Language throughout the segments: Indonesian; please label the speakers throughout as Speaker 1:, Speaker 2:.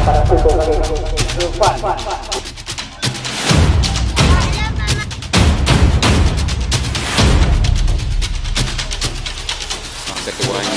Speaker 1: pada pukul kali ini. Irfan.
Speaker 2: Ketuanya.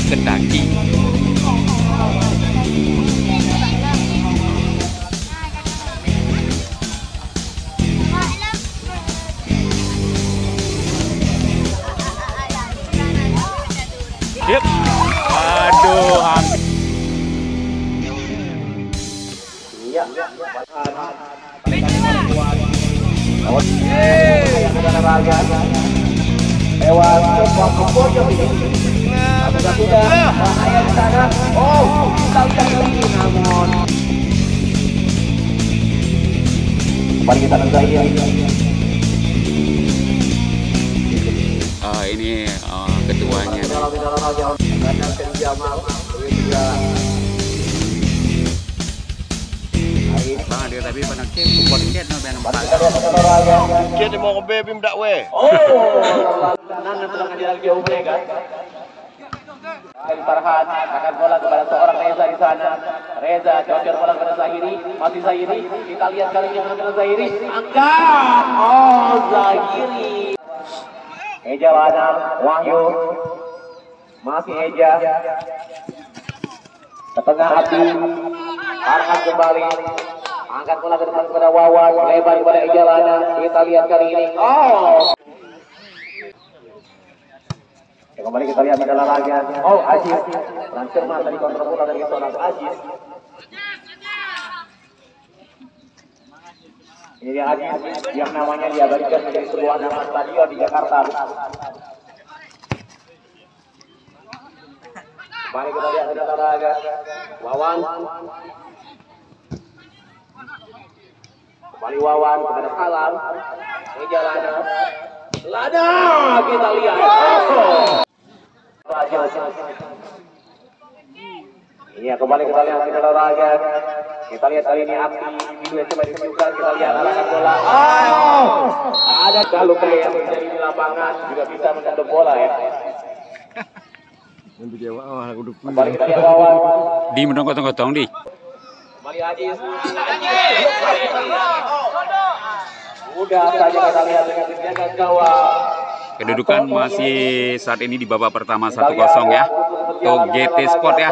Speaker 2: Kendaki. Yep. Aduh, hampir.
Speaker 1: Iya. Lewat pojok ini. Sudah bahaya di sana. Oh, kita lagi namun. Mari kita nengah
Speaker 2: Ini ketuanya. Bang dia tapi pada cek support cek no ben empat.
Speaker 3: Cek mau ke bebim dak we.
Speaker 1: Oh, nana pulang dia lagi mereka. Farhan akan bola kepada seorang Reza di sana. Reza cocok bola kepada Zahiri, masih Zahiri. Kita lihat kali ini kepada Zahiri. Angkat. Oh, Zahiri. Eja Ladam, Wahyu. Masih Eja. Ke tengah Abdi. Arhan kembali. Angkat bola ke depan kepada Wawan, lebar kepada Eja Ladam. Kita lihat kali ini. Oh. Kembali kita lihat adalah lagi. Oh, Aziz. Langsung tadi kontrol bola dari seorang Aziz. Ini dia Aziz yang namanya diabadikan menjadi sebuah nama stadion di Jakarta. Mari kita lihat adalah lagi. Wawan. Kembali Wawan kepada Salam. Ini jalannya. Lada kita lihat. Oh. Iya, kembali kita lihat kita olahraga. Kita lihat kali ini api video yang coba ditunjukkan. Kita lihat arahkan bola. Oh, ada kalau yang terjadi di lapangan juga bisa menggandung bola ya. Kembali kita lihat Wawan.
Speaker 2: Di menong gotong-gotong di.
Speaker 1: Kembali Aziz. Udah saja kita lihat dengan penjaga gawang.
Speaker 2: Kedudukan masih saat ini di babak pertama 1-0 ya. Untuk GT Sport ya.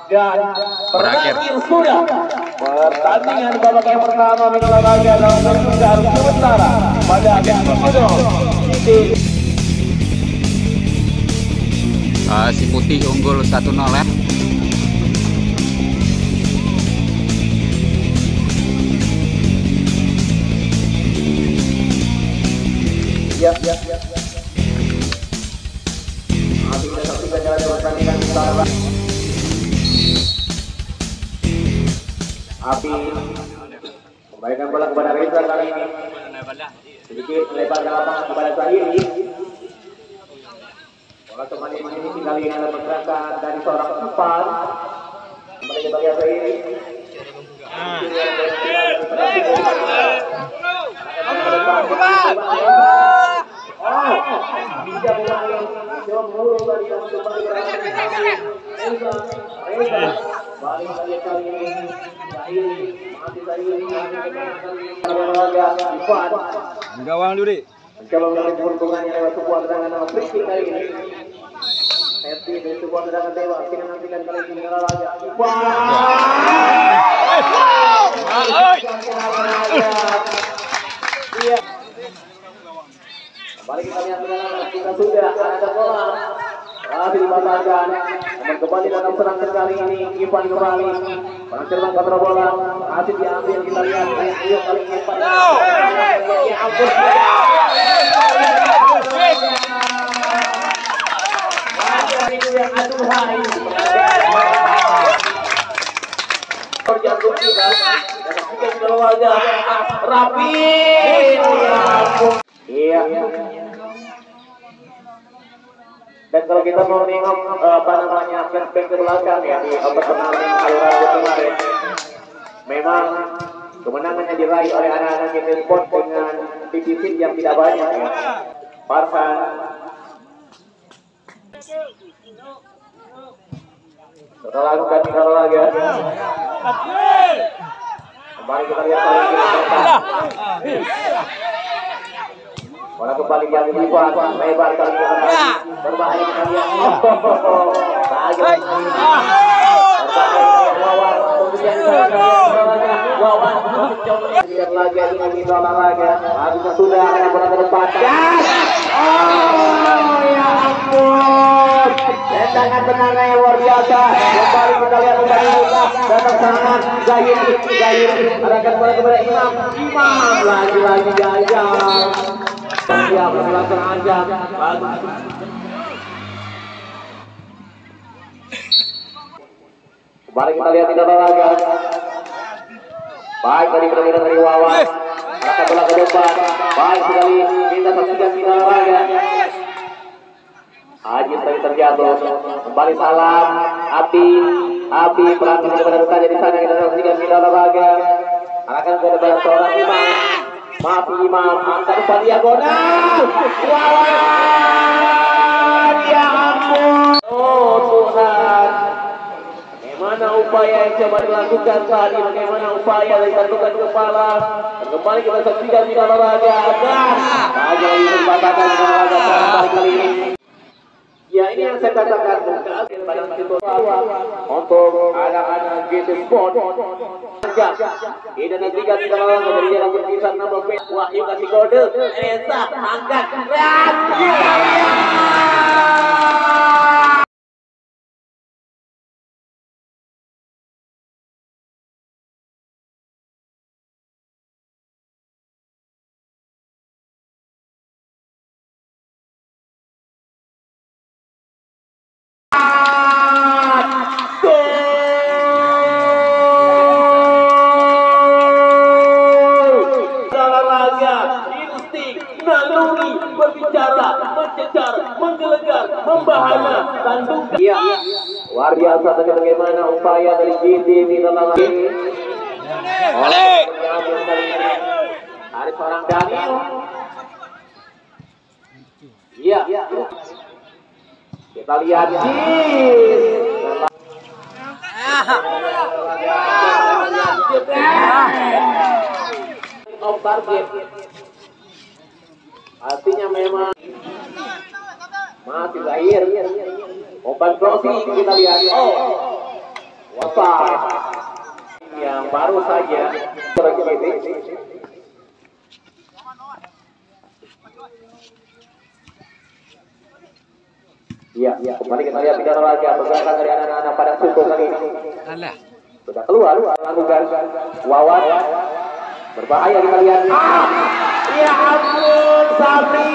Speaker 1: Dan
Speaker 2: berakhir
Speaker 1: sudah pertandingan babak yang pertama menolak laga dalam kedudukan sementara pada
Speaker 2: si putih unggul 1-0 ya.
Speaker 1: Ya. Habis kita saksikan jalan pertandingan sementara. Api kembalikan bola kepada Reza kali ini. Sedikit melebarkan lapangan kepada Zahiri. Bola kembali ini kali ini ada pergerakan dari seorang umpan. Kembali kita lihat Zahiri.
Speaker 3: Gawang dulu, Dik.
Speaker 1: Mencoba menarik peruntungannya lewat sebuah tendangan free kick kali ini. tendangan dewa. Kita nantikan kali ini olahraga. Iya. Kembali kita lihat tendangan kita sudah ada bola. Masih dibatalkan. Namun kembali dalam serang kali ini Ivan kembali. Perang terbang kontrol bola. Masih diambil kita lihat. Ayo kali ini Ivan. Ya ampun. Aduhai. Terjatuh kita. Dan kita keluarga rapi. Iya. Dan kalau kita mau nengok apa namanya flashback ke belakang ya di pertandingan Aluraja kemarin, memang kemenangannya diraih oleh anak-anak GT Sport dengan defisit yang tidak banyak ya. Farhan setelah lakukan tinggal lagi kembali kita lihat lagi bola kembali yang dibuat lebar kali ini berbahaya kali ini. Wawan kemudian lagi ini di olahraga harusnya sudah ada bola ke depan. Oh ya ampun, tendangan tendangan yang luar biasa. Kembali kita lihat kembali datang serangan Zahiri arahkan bola kepada Imam lagi gagal. Dia berlangsung anjam. Kembali kita lihat tidak olahraga. Baik tadi permainan dari Wawan. Arahkan bola ke depan. Baik sekali kita saksikan tidak olahraga. Ajis tadi terjatuh. Kembali salam. Api perhatian kepada saja di sana kita saksikan tidak olahraga. Arahkan ke depan seorang Imam. Maaf Imam, angkat umpan diagonal. Wawan, ya ampun. Oh Tuhan, bagaimana upaya yang coba dilakukan tadi? Bagaimana upaya dari gantungan kepala? Dan kembali kita saksikan di olahraga agar saja ini membatalkan olahraga kali ini. Ya ini yang saya katakan untuk anak-anak GT Sport. Ini nanti kita lawan dari jalan berkisar 16 Wahyu kasih kode. Esa angkat. Berbicara, mencecar, menggelegar, membahana, tanduk. Iya, luar biasa tadi bagaimana upaya dari GT di dalam ini. Ada seorang Daniel. Iya. Kita lihat off target. Artinya memang masih lahir. Obat crossing kita lihat. Wasa yang baru saja terjadi. Iya, kembali kita lihat tidak olahraga pergerakan dari anak-anak pada suku kali ini. Sudah keluar lakukan Wawan berbahaya kita lihat. Ya ampun, Sabri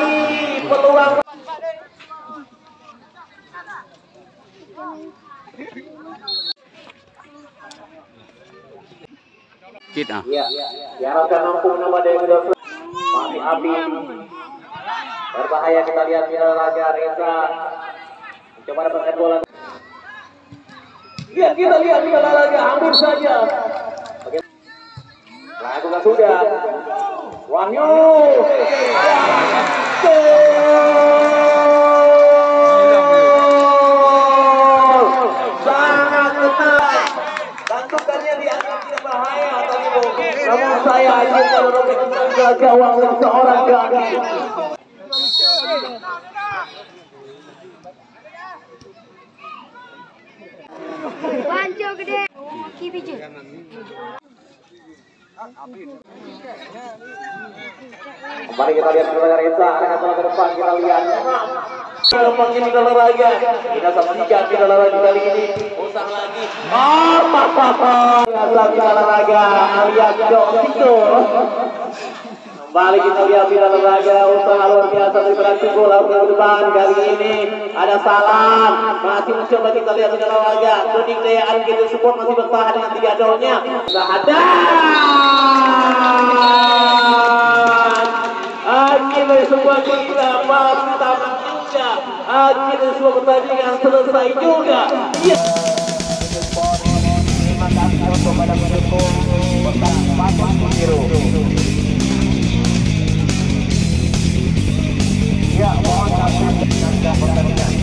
Speaker 1: peluang.
Speaker 2: Kita.
Speaker 1: Iya, diharapkan mampu menambah daya gol. Masih Abi. Berbahaya kita lihat di olahraga Reza. Coba dapatkan bola. Iya, kita lihat di olahraga hampir saja. Lakukan sudah. Wahyu. Sangat ketat. Tantukannya dianggap tidak bahaya tadi, namun saya aja kalau robek gawang seorang gadis.
Speaker 4: Jauh gede. Kibijut.
Speaker 1: Kembali kita lihat bola Reza, arahkan bola ke depan, kita lihat. Memang ini olahraga. Kita saksikan di olahraga kali ini. Usang lagi. Kita olahraga alias Josito. Kembali kita lihat di olahraga, usaha luar biasa dari berarti bola ke depan kali ini. Ada Salam, masih mencoba kita lihat di olahraga. Kuning Dayaan kita support masih bertahan dengan 3 golnya. Ada. Akhirnya sebuah kita masih tamat juga. Akhirnya sebuah pertandingan selesai juga. Terima kasih untuk pada pendukung Bapak Biru. Ya, mohon maaf dan pertandingan.